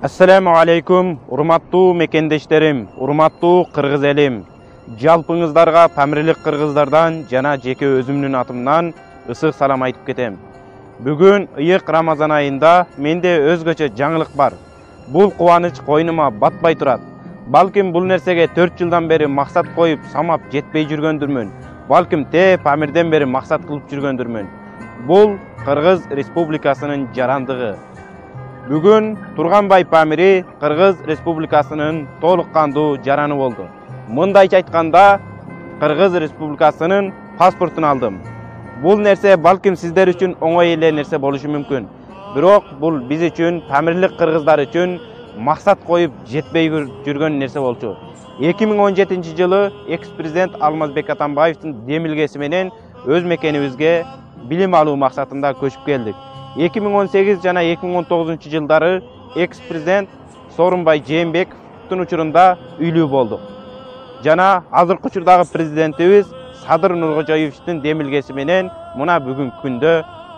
Assalamu alaikum, урматтуу мекендештерим, урматтуу кыргыз элим. Жалпыңыздарга Памирлик кыргыздардан жана жеке өзүмдүн атымдан ысык салам айтып кетем. Бүгүн ыйык Рамазан айында менде өзгөчө жаңылык бар. Бул кубаныч койнума батпай турат. Балким бул нерсеге 4 жылдан бери максат коюп самап жетпей жүргөндүрмүн. Балким Памирден бери максат кылып жүргөндүрмүн. Бул Кыргыз Республикасынын жарандыгы. Бүгүн Турганбай Памири Кыргыз Республикасынын толук кандуу жараны болду. Мындайча айтканда, Кыргыз Республикасынын паспортун алдым. Бул нерсе балким сиздер үчүн оңой эле нерсе болушу мүмкүн. Бирок бул биз үчүн, Памирлик кыргыздар үчүн максат коюп жетпей жүргөн нерсе болчу. 2017 жылы экс-президент Алмазбек Атамбаевдин демилгеси менен өз мекенибизге билим алуу максатында көчүп келдик. 2018 жана 2019 жылдары экс-президент Сооронбай Жээнбековдун учурунда үйлүү болдук. Жана азыркы учурдагы президентибиз Садыр Нуркожоевичтин демилгеси менен мына бүгүнкү күндө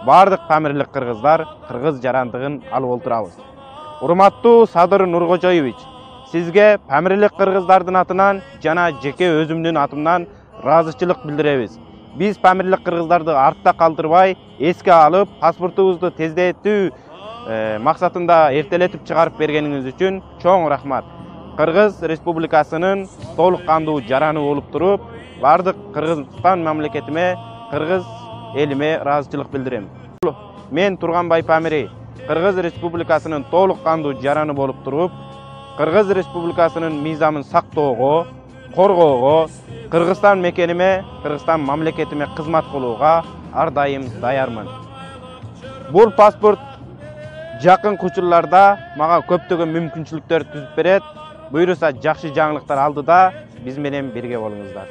бардык Памирлик кыргыздар кыргыз жарандыгын алып отурабыз. Урматтуу Садыр Нуркожоевич, сизге Памирлик кыргыздардын атынан жана жеке өзүмдүн атымдан ыраазычылык билдиребиз. Биз Памирлик кыргыздарды артта калтырбай, эске алып, паспортубузду тездетүү максатында эртелетип чыгарып бергениңиз үчүн чоң рахмат. Кыргыз Республикасынын толук кандуу жараны болуп туруп, бардык Кыргызстан мамлекетиме, кыргыз элиме ыраазычылык билдирем. Мен Турганбай Памири, Кыргыз Республикасынын толук кандуу жараны болуп туруп, Кыргыз Республикасынын мыйзамын сактоого, коргоого, Кыргызстан мекениме, Кыргызстан мамлекетиме кызмат кылууга ар дайым даярмын. Бул паспорт жакын учурларда мага көптөгөн мүмкүнчүлүктөр түзүп берет. Буйруса жакшы жаңылыктар алдыда биз менен бирге болуңуздар.